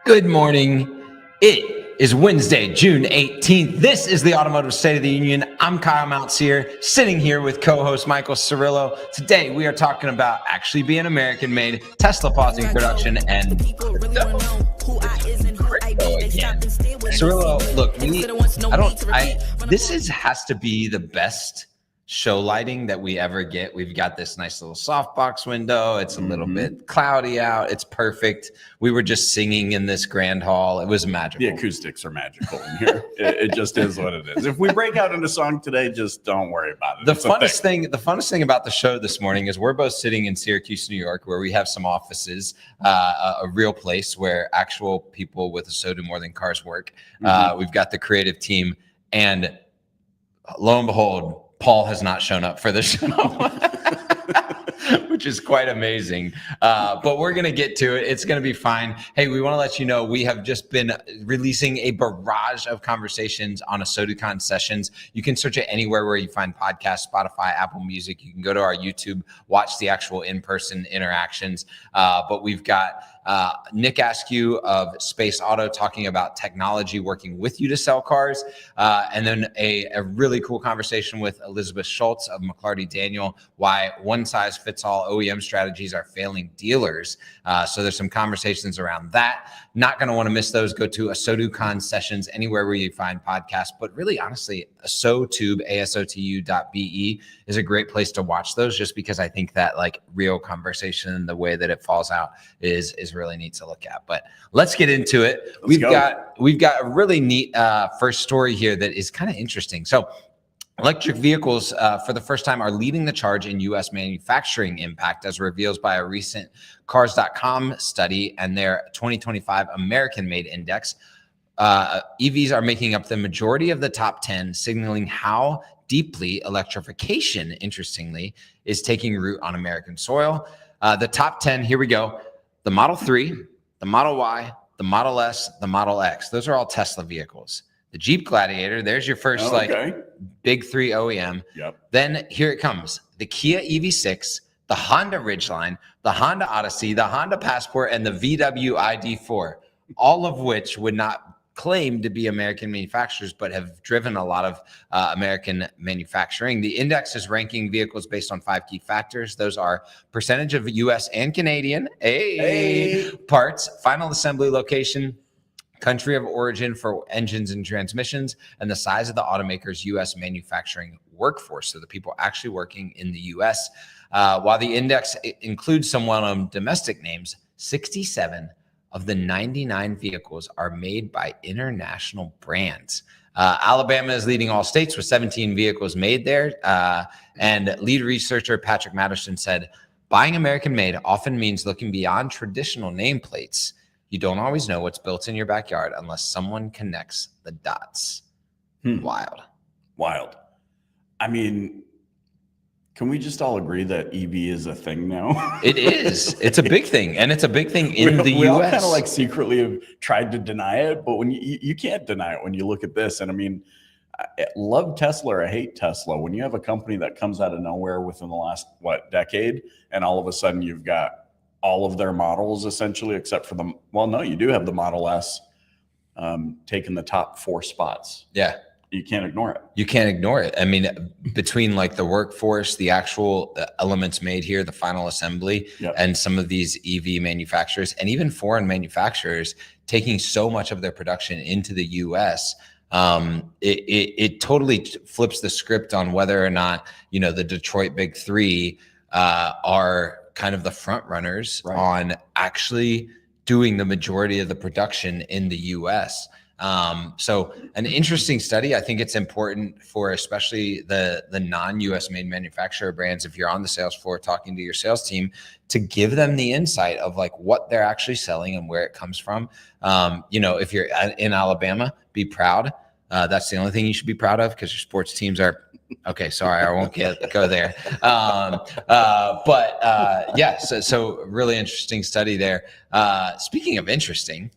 Good morning. It is Wednesday, June 18th. This is the Automotive State of the Union. I'm Kyle Mountsier, sitting here with co-host Michael Cirillo. Today, we are talking about actually being American-made, Tesla pausing production, and crypto again. Cirillo, look, this has to be the best show lighting that we ever get. We've got this nice little softbox window. It's a little bit cloudy out. It's perfect. We were just singing in this grand hall. It was magical. The acoustics are magical in here. It just is what it is. If we break out into song today, just don't worry about it. The funnest thing about the show this morning is we're both sitting in Syracuse, New York, where we have some offices, a real place where actual people with a so do more than cars work. We've got the creative team, and lo and behold, Paul has not shown up for the show, which is quite amazing. But we're going to get to it. It's going to be fine. Hey, we want to let you know we have just been releasing a barrage of conversations on a SoduCon sessions. You can search it anywhere where you find podcasts, Spotify, Apple Music. You can go to our YouTube, watch the actual in-person interactions. But we've got Nick Askew of Space Auto talking about technology working with you to sell cars. And then a really cool conversation with Elizabeth Schultz of McLarty Daniel, why one-size-fits-all OEM strategies are failing dealers. So there's some conversations around that. Not going to want to miss those. Go to a SoduCon sessions anywhere where you find podcasts. But really, honestly, SoTube, ASOTU.be is a great place to watch those, just because I think that like real conversation, the way that it falls out is really neat to look at. But let's get into it. We've got a really neat first story here that is kind of interesting. So electric vehicles, for the first time, are leading the charge in U.S. manufacturing impact, as revealed by a recent Cars.com study and their 2025 American-Made Index. EVs are making up the majority of the top 10, signaling how deeply electrification, interestingly, is taking root on American soil. The top 10, here we go. The Model 3, the Model Y, the Model S, the Model X. Those are all Tesla vehicles. The Jeep Gladiator, there's your first big three OEM. Yep. Then here it comes. The Kia EV6, the Honda Ridgeline, the Honda Odyssey, the Honda Passport, and the VW ID4, all of which would not claim to be American manufacturers, but have driven a lot of American manufacturing. The index is ranking vehicles based on 5 key factors. Those are percentage of U.S. and Canadian parts, final assembly location, country of origin for engines and transmissions, and the size of the automaker's U.S. manufacturing workforce, so the people actually working in the U.S. While the index includes some well-known domestic names, 67 of the 99 vehicles are made by international brands. Alabama is leading all states with 17 vehicles made there. And lead researcher Patrick Matterson said, buying American-made often means looking beyond traditional nameplates. You don't always know what's built in your backyard unless someone connects the dots. Wild. I mean, can we just all agree that EV is a thing now? It is. It's a big thing, and it's a big thing in the U.S. We all kind of like secretly have tried to deny it, but when you can't deny it when you look at this. And I mean, I love Tesla or I hate Tesla. When you have a company that comes out of nowhere within the last decade, and all of a sudden you've got all of their models essentially, except for you do have the Model S taking the top 4 spots. Yeah. You can't ignore it. You can't ignore it. I mean, between like the workforce, the actual elements made here, the final assembly, and some of these EV manufacturers and even foreign manufacturers taking so much of their production into the U.S., it totally flips the script on whether or not, the Detroit Big Three are kind of the front runners on actually doing the majority of the production in the U.S. So an interesting study. I think it's important for especially the non-US made manufacturer brands, if you're on the sales floor talking to your sales team, to give them the insight of like what they're actually selling and where it comes from. If you're in Alabama, be proud. That's the only thing you should be proud of, because your sports teams are okay. Sorry, I won't go there. So really interesting study there. Speaking of interesting,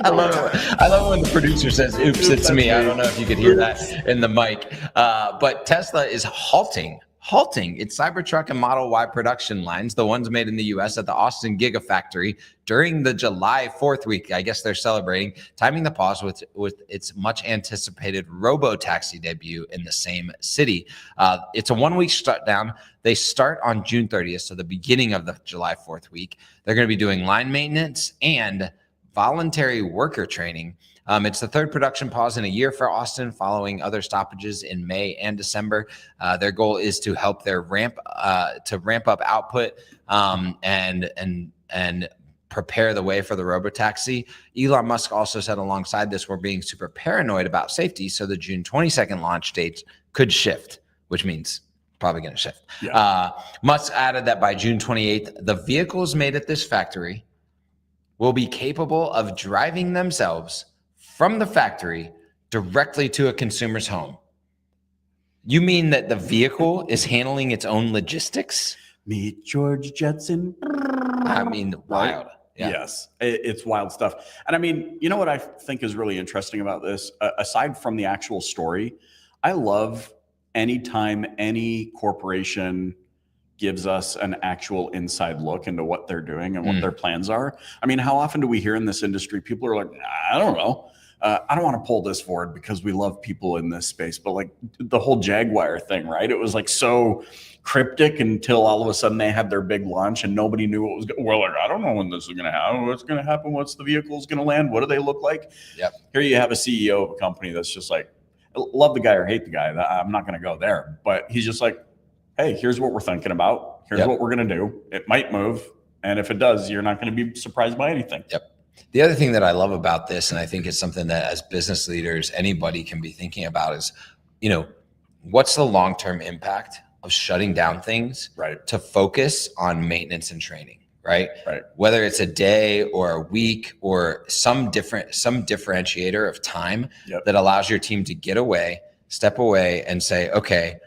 I love when the producer says, oops, it's me. I don't know if you could hear that in the mic. But Tesla is halting halting its Cybertruck and Model Y production lines, the ones made in the US at the Austin Gigafactory, during the July 4th week. I guess they're celebrating, timing the pause with its much anticipated robo-taxi debut in the same city. It's a 1 week shutdown. They start on June 30th, so the beginning of the July 4th week. They're going to be doing line maintenance and voluntary worker training. It's the third production pause in a year for Austin, following other stoppages in May and December. Their goal is to help their ramp up output and prepare the way for the robotaxi. Elon Musk also said alongside this, we're being super paranoid about safety, so the June 22nd launch date could shift, which means probably going to shift. Yeah. Musk added that by June 28th, the vehicles made at this factory will be capable of driving themselves from the factory directly to a consumer's home. You mean that the vehicle is handling its own logistics? Meet George Jetson. I mean, wild. Yeah. Yes, it's wild stuff. And I mean, you know what I think is really interesting about this? Aside from the actual story, I love anytime any corporation gives us an actual inside look into what they're doing and what their plans are. I mean, how often do we hear in this industry, people are like, I don't know. I don't want to pull this forward because we love people in this space, but like the whole Jaguar thing, right? It was like so cryptic until all of a sudden they had their big launch and nobody knew what was going. We're like, I don't know when this is going to happen. What's going to happen? What's the vehicle's going to land? What do they look like? Yep. Here you have a CEO of a company that's just like, love the guy or hate the guy. I'm not going to go there, but he's just like, hey, here's what we're thinking about. Here's what we're going to do. It might move. And if it does, you're not going to be surprised by anything. Yep. The other thing that I love about this, and I think it's something that as business leaders, anybody can be thinking about is, what's the long-term impact of shutting down things to focus on maintenance and training, right? Whether it's a day or a week or some differentiator of time that allows your team to get away, step away and say, okay,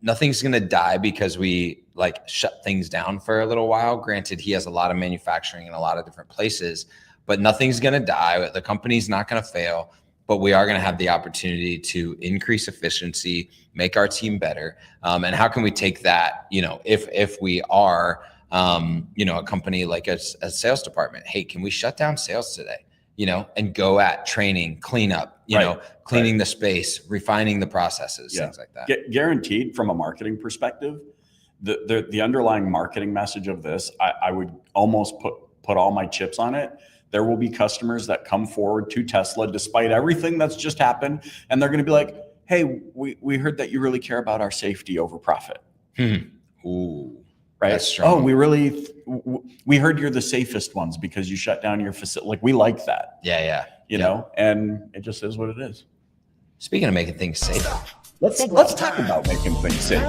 nothing's going to die because we shut things down for a little while. Granted, he has a lot of manufacturing in a lot of different places, but nothing's going to die. The company's not going to fail, but we are going to have the opportunity to increase efficiency, make our team better. And how can we take that, if we are, a company like a sales department, hey, can we shut down sales today? And go at training, cleanup, cleaning the space, refining the processes, things like that. Guaranteed from a marketing perspective, the underlying marketing message of this, I would almost put all my chips on it. There will be customers that come forward to Tesla despite everything that's just happened. And they're going to be like, hey, we heard that you really care about our safety over profit. Ooh. Right. That's strong. We heard you're the safest ones because you shut down your facility. Like, we like that. Yeah. You know, and it just is what it is. Speaking of making things safe, let's talk about making things safe,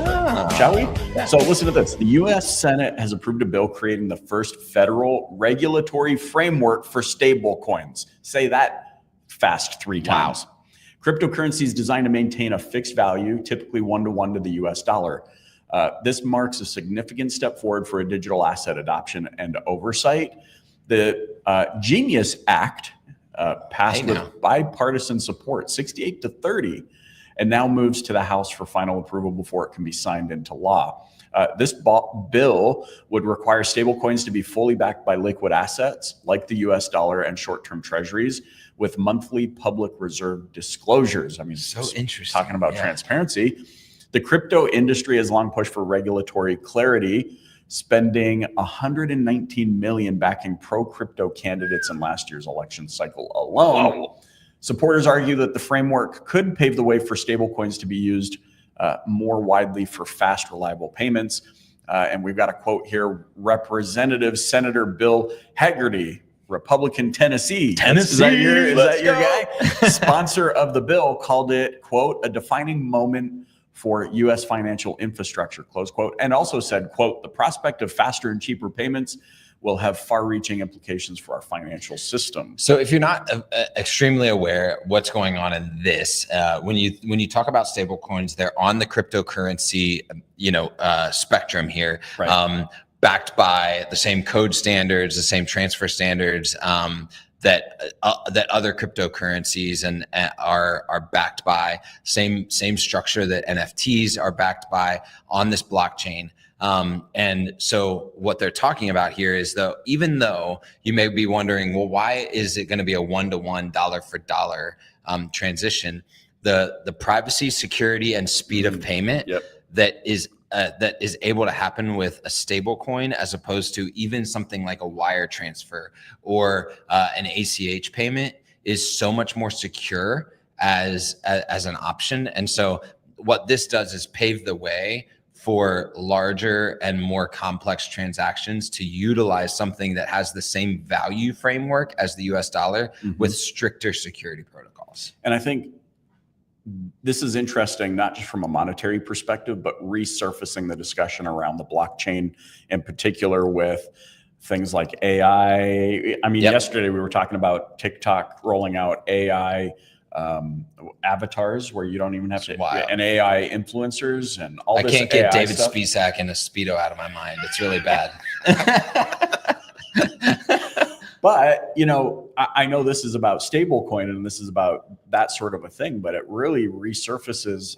shall we? Yeah. So listen to this. The U.S. Senate has approved a bill creating the first federal regulatory framework for stable coins. Say that fast 3 times. Wow. Cryptocurrency is designed to maintain a fixed value, typically 1-to-1 to the U.S. dollar. This marks a significant step forward for a digital asset adoption and oversight. The Genius Act passed with bipartisan support, 68-30, and now moves to the House for final approval before it can be signed into law. This bill would require stablecoins to be fully backed by liquid assets like the U.S. dollar and short-term treasuries with monthly public reserve disclosures. I mean, so interesting. Talking about transparency. The crypto industry has long pushed for regulatory clarity, spending $119 million backing pro-crypto candidates in last year's election cycle alone. Wow. Supporters argue that the framework could pave the way for stablecoins to be used more widely for fast, reliable payments. And we've got a quote here: Representative Senator Bill Hagerty, Republican Tennessee. Is that your guy? Sponsor of the bill, called it, quote, a defining moment for U.S. financial infrastructure, close quote, and also said, quote, the prospect of faster and cheaper payments will have far-reaching implications for our financial system. So if you're not extremely aware what's going on in this, when you talk about stable coins, they're on the cryptocurrency, spectrum here, backed by the same code standards, the same transfer standards. that other cryptocurrencies and are backed by, same structure that NFTs are backed by on this blockchain. And so what they're talking about here is, though, even though you may be wondering, well, why is it going to be a 1-to-1 dollar for dollar transition? The privacy, security, and speed of payment that is able to happen with a stable coin, as opposed to even something like a wire transfer or an ACH payment, is so much more secure as an option. And so what this does is pave the way for larger and more complex transactions to utilize something that has the same value framework as the US dollar with stricter security protocols. And I think this is interesting, not just from a monetary perspective, but resurfacing the discussion around the blockchain, in particular with things like AI. I mean, yesterday we were talking about TikTok rolling out AI avatars where you don't even have to, and AI influencers and all this. I can't get AI David stuff. Spisak in a Speedo out of my mind. It's really bad. But, you know, I know this is about stablecoin and this is about that sort of a thing, but it really resurfaces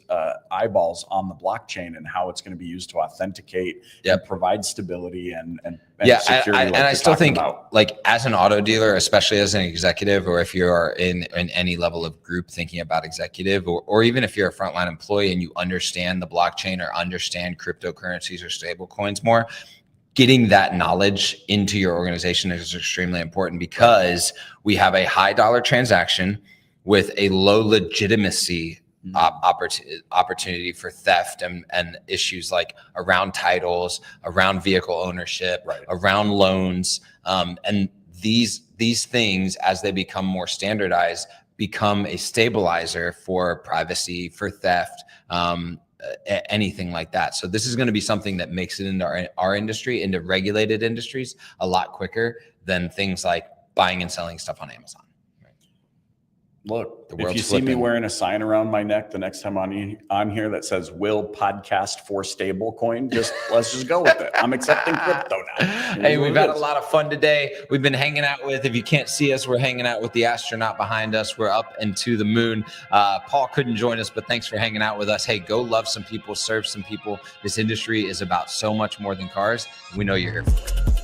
eyeballs on the blockchain and how it's going to be used to authenticate and provide stability and security. I still think, like, as an auto dealer, especially as an executive, or if you're in any level of group thinking about executive, or even if you're a frontline employee and you understand the blockchain or understand cryptocurrencies or stablecoins more, getting that knowledge into your organization is extremely important, because we have a high dollar transaction with a low legitimacy opportunity for theft and issues like around titles, around vehicle ownership, around loans. And these things, as they become more standardized, become a stabilizer for privacy, for theft, anything like that. So this is going to be something that makes it into our industry, into regulated industries, a lot quicker than things like buying and selling stuff on Amazon. Look, if you see me wearing a sign around my neck the next time on here that says "Will podcast for stablecoin," let's just go with it. I'm accepting crypto now. Hey, we've had a lot of fun today. We've been hanging out with, if you can't see us, we're hanging out with the astronaut behind us. We're up and to the moon. Paul couldn't join us, but thanks for hanging out with us. Hey, go love some people, serve some people. This industry is about so much more than cars. We know you're here for it.